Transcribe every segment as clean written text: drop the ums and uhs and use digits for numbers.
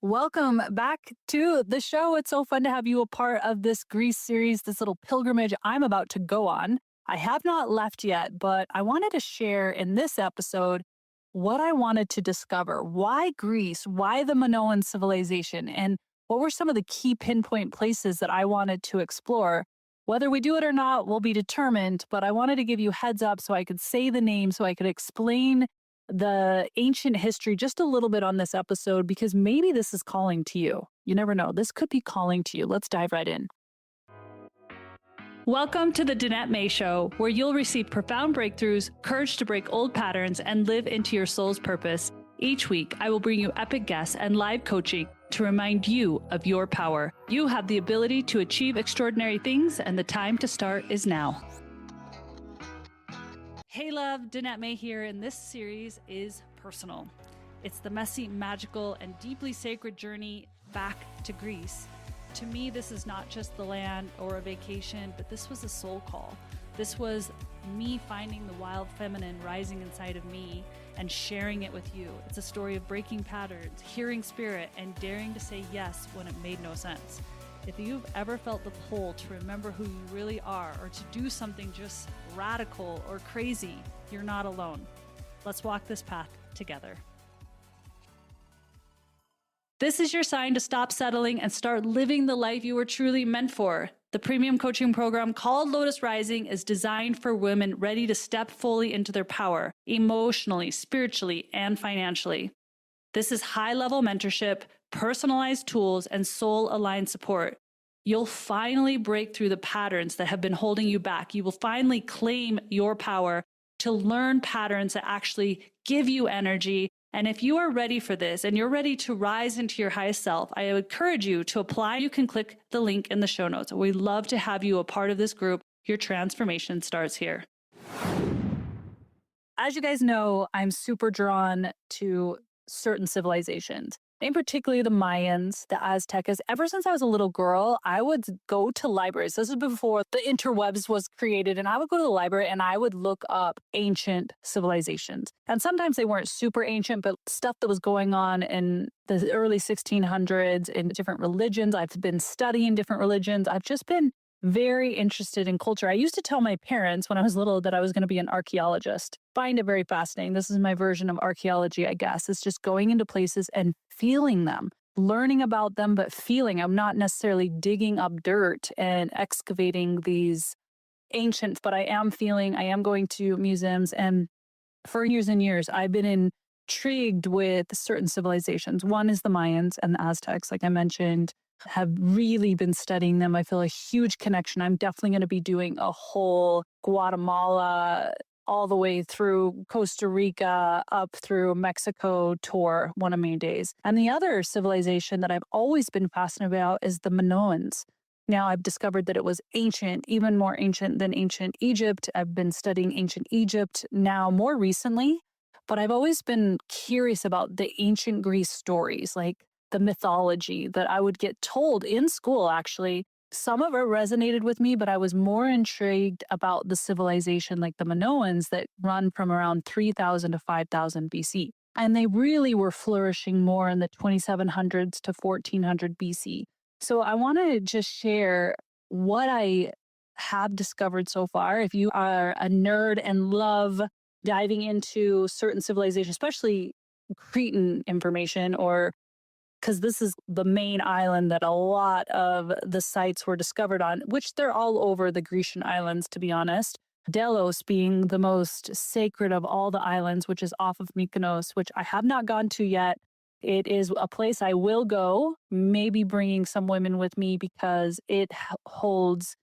Welcome back to the show. It's so fun to have you a part of this Greece series, this little pilgrimage I'm about to go on. I have not left yet, but I wanted to share in this episode what I wanted to discover. Why Greece? Why the Minoan civilization? And what were some of the key pinpoint places that I wanted to explore? Whether we do it or not will be determined, but I wanted to give you heads up so I could say the name, so I could explain the ancient history just a little bit on this episode because maybe this is calling to you. You never know. This could be calling to you. Let's dive right in. Welcome to the Danette May Show, where you'll receive profound breakthroughs, courage to break old patterns, and live into your soul's purpose. Each week, I will bring you epic guests and live coaching to remind you of your power. You have the ability to achieve extraordinary things, and the time to start is now. Hey love, Danette May here, and this series is personal. It's the messy, magical, and deeply sacred journey back to Greece. To me, this is not just the land or a vacation, but this was a soul call. This was me finding the wild feminine rising inside of me and sharing it with you. It's a story of breaking patterns, hearing spirit, and daring to say yes when it made no sense. If you've ever felt the pull to remember who you really are or to do something just radical or crazy, you're not alone. Let's walk this path together. This is your sign to stop settling and start living the life you were truly meant for. The premium coaching program called Lotus Rising is designed for women ready to step fully into their power, emotionally, spiritually, and financially. This is high-level mentorship, personalized tools, and soul-aligned support. You'll finally break through the patterns that have been holding you back. You will finally claim your power to learn patterns that actually give you energy. And if you are ready for this and you're ready to rise into your highest self, I encourage you to apply. You can click the link in the show notes. We'd love to have you a part of this group. Your transformation starts here. As you guys know, I'm super drawn to certain civilizations, in particular the Mayans, the Aztecs. Ever since I was a little girl, I would go to libraries. This is before the interwebs was created, and I would go to the library and I would look up ancient civilizations. And sometimes they weren't super ancient, but stuff that was going on in the early 1600s in different religions. I've been studying different religions. I've just been very interested in culture. I used to tell my parents when I was little that I was going to be an archaeologist. Find it very fascinating. This is my version of archaeology, I guess. It's just going into places and feeling them, learning about them, but feeling. I'm not necessarily digging up dirt and excavating these ancients, but I am feeling, I am going to museums. And for years and years, I've been intrigued with certain civilizations. One is the Mayans and the Aztecs, like I mentioned. Have really been studying them. I feel a huge connection. I'm definitely going to be doing a whole Guatemala all the way through Costa Rica up through Mexico tour one of my days. And the other civilization that I've always been fascinated about is the Minoans. Now I've discovered that it was ancient, even more ancient than ancient Egypt. I've been studying ancient Egypt now more recently, but I've always been curious about the ancient Greece stories, like the mythology that I would get told in school, actually. Some of it resonated with me, but I was more intrigued about the civilization like the Minoans that run from around 3000 to 5000 BC. And they really were flourishing more in the 2700s to 1400 BC. So I want to just share what I have discovered so far. If you are a nerd and love diving into certain civilizations, especially Cretan information, or because this is the main island that a lot of the sites were discovered on, which they're all over the Grecian islands, to be honest. Delos being the most sacred of all the islands, which is off of Mykonos, which I have not gone to yet. It is a place I will go, maybe bringing some women with me because it holds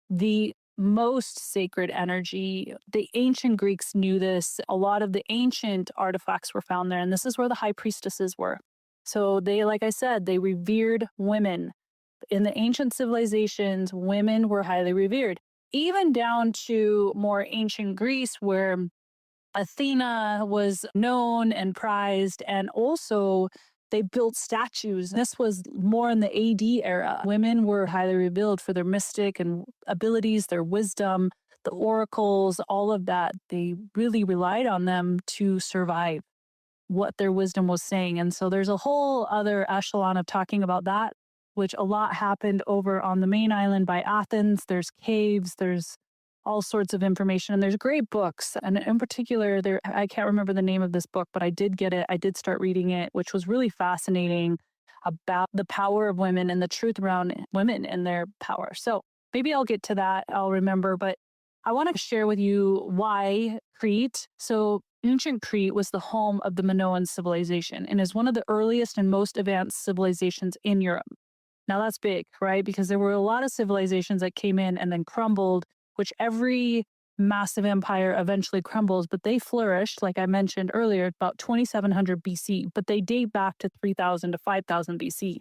the most sacred energy. The ancient Greeks knew this. A lot of the ancient artifacts were found there, and this is where the high priestesses were. So they, like I said, they revered women. In the ancient civilizations, women were highly revered, even down to more ancient Greece, where Athena was known and prized, and also they built statues. This was more in the AD era. Women were highly revered for their mystic and abilities, their wisdom, the oracles, all of that. They really relied on them to survive. what their wisdom was saying. And so there's a whole other echelon of talking about that, which a lot happened over on the main island by Athens. There's caves, there's all sorts of information, and there's great books. And in particular, I can't remember the name of this book, but I did get it. I did start reading it, which was really fascinating about the power of women and the truth around women and their power. So maybe I'll get to that. I'll remember, but I want to share with you why Crete. So ancient Crete was the home of the Minoan civilization and is one of the earliest and most advanced civilizations in Europe. Now that's big, right? Because there were a lot of civilizations that came in and then crumbled, which every massive empire eventually crumbles, but they flourished, like I mentioned earlier, about 2700 BC, but they date back to 3000 to 5000 BC.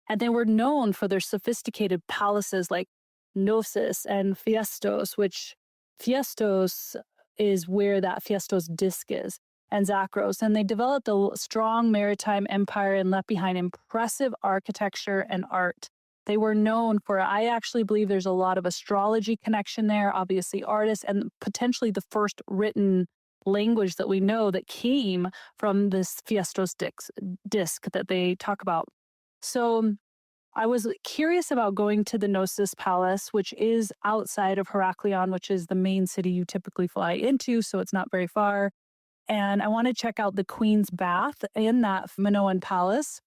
And they were known for their sophisticated palaces like Knossos and Fiestos, which Fiestos is where that Fiestos disc is, and Zakros. And they developed a strong maritime empire and left behind impressive architecture and art. They were known for, I actually believe there's a lot of astrology connection there, obviously artists, and potentially the first written language that we know that came from this Fiestos disc that they talk about. So I was curious about going to the Knossos Palace, which is outside of Heraklion, which is the main city you typically fly into, so it's not very far. And I want to check out the Queen's Bath in that Minoan palace.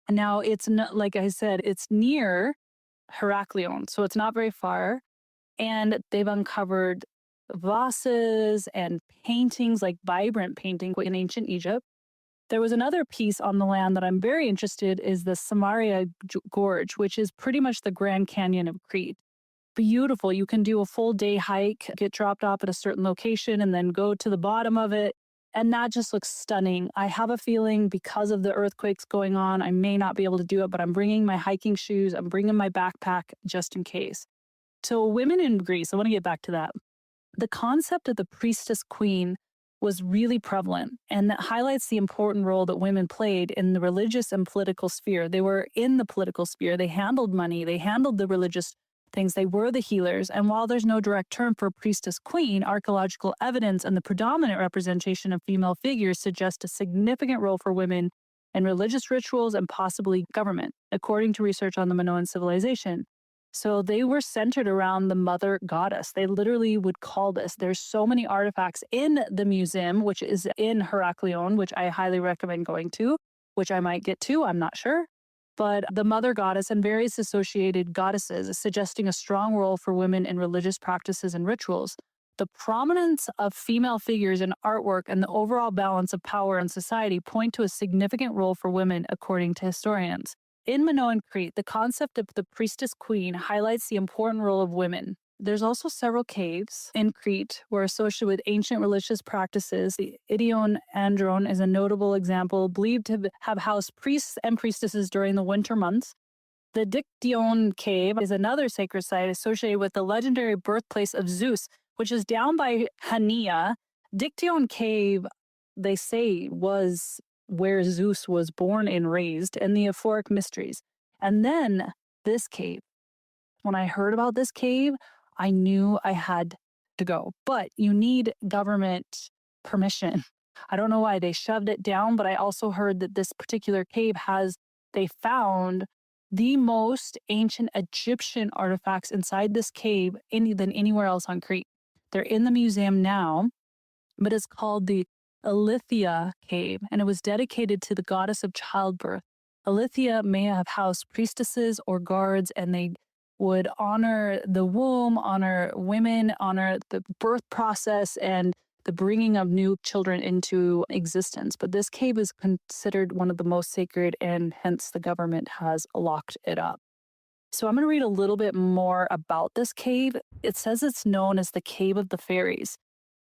Now, it's not, like I said, it's near Heraklion, so it's not very far. And they've uncovered vases and paintings, like vibrant painting in ancient Egypt. There was another piece on the land that I'm very interested in, is the Samaria Gorge, which is pretty much the Grand Canyon of Crete. Beautiful. You can do a full day hike, get dropped off at a certain location, and then go to the bottom of it. And that just looks stunning. I have a feeling because of the earthquakes going on, I may not be able to do it, but I'm bringing my hiking shoes. I'm bringing my backpack just in case. So women in Greece, I want to get back to that. The concept of the priestess queen was really prevalent, and that highlights the important role that women played in the religious and political sphere. They were in the political sphere. They handled money. They handled the religious things. They were the healers. And while there's no direct term for priestess queen, archaeological evidence and the predominant representation of female figures suggest a significant role for women in religious rituals and possibly government, according to research on the Minoan civilization. So they were centered around the mother goddess. They literally would call this. There's so many artifacts in the museum, which is in Heraklion, which I highly recommend going to, which I might get to, I'm not sure. But the mother goddess and various associated goddesses, suggesting a strong role for women in religious practices and rituals. The prominence of female figures in artwork and the overall balance of power in society point to a significant role for women, according to historians. In Minoan Crete, the concept of the priestess queen highlights the important role of women. There's also several caves in Crete were associated with ancient religious practices. The Idion Andron is a notable example, believed to have housed priests and priestesses during the winter months. The Dictyon cave is another sacred site associated with the legendary birthplace of Zeus, which is down by Hania. Dictyon cave, they say, was where Zeus was born and raised, and the Euphoric Mysteries. And then this cave. When I heard about this cave, I knew I had to go. But you need government permission. I don't know why they shoved it down, but I also heard that this particular cave they found the most ancient Egyptian artifacts inside this cave than anywhere else on Crete. They're in the museum now, but it's called the Alethea Cave, and it was dedicated to the goddess of childbirth. Alethea may have housed priestesses or guards, and they would honor the womb, honor women, honor the birth process, and the bringing of new children into existence. But this cave is considered one of the most sacred, and hence the government has locked it up. So I'm going to read a little bit more about this cave. It says it's known as the Cave of the Fairies.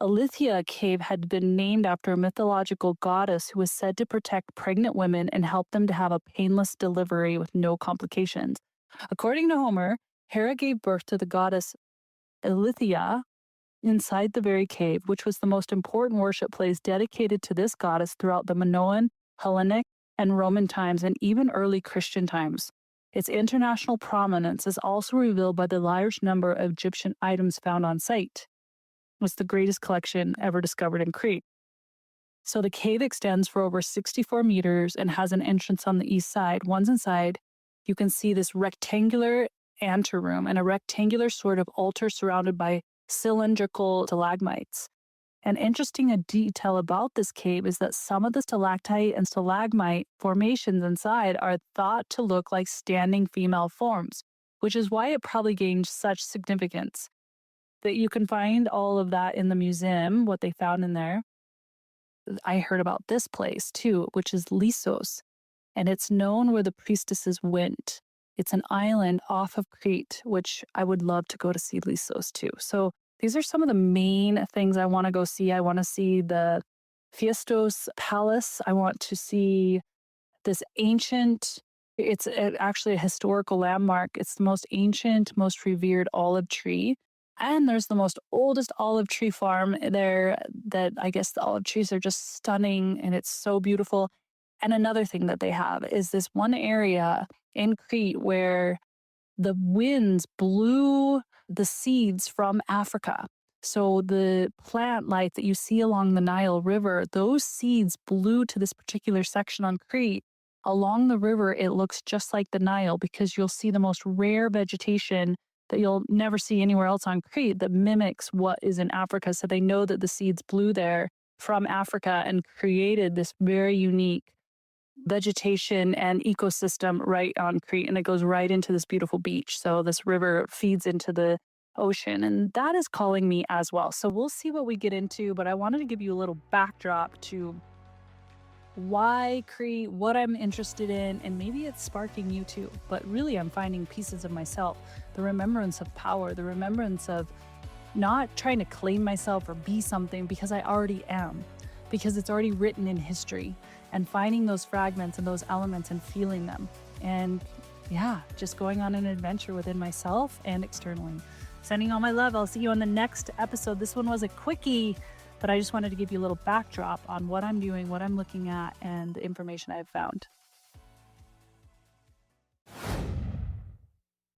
Alethea Cave had been named after a mythological goddess who was said to protect pregnant women and help them to have a painless delivery with no complications. According to Homer, Hera gave birth to the goddess Alethea inside the very cave, which was the most important worship place dedicated to this goddess throughout the Minoan, Hellenic, and Roman times, and even early Christian times. Its international prominence is also revealed by the large number of Egyptian items found on site. It was the greatest collection ever discovered in Crete. So the cave extends for over 64 meters and has an entrance on the east side. Once inside, you can see this rectangular anteroom and a rectangular sort of altar surrounded by cylindrical stalagmites. An interesting detail about this cave is that some of the stalactite and stalagmite formations inside are thought to look like standing female forms, which is why it probably gained such significance. That you can find all of that in the museum, what they found in there. I heard about this place too, which is Lissos, and it's known where the priestesses went. It's an island off of Crete, which I would love to go to see Lissos too. So these are some of the main things I want to go see. I want to see the Knossos Palace. I want to see this ancient, actually a historical landmark. It's the most ancient, most revered olive tree. And there's the most oldest olive tree farm there that I guess the olive trees are just stunning and it's so beautiful. And another thing that they have is this one area in Crete where the winds blew the seeds from Africa. So the plant life that you see along the Nile River, those seeds blew to this particular section on Crete. Along the river, it looks just like the Nile because you'll see the most rare vegetation that you'll never see anywhere else on Crete that mimics what is in Africa. So they know that the seeds blew there from Africa and created this very unique vegetation and ecosystem right on Crete, and it goes right into this beautiful beach. So this river feeds into the ocean, and that is calling me as well. So we'll see what we get into, but I wanted to give you a little backdrop to why Crete, what I'm interested in, and maybe it's sparking you too. But really, I'm finding pieces of myself, the remembrance of power, the remembrance of not trying to claim myself or be something because I already am, because it's already written in history, and finding those fragments and those elements and feeling them. And yeah, just going on an adventure within myself and externally. Sending all my love. I'll see you on the next episode. This one was a quickie, but I just wanted to give you a little backdrop on what I'm doing, what I'm looking at, and the information I've found.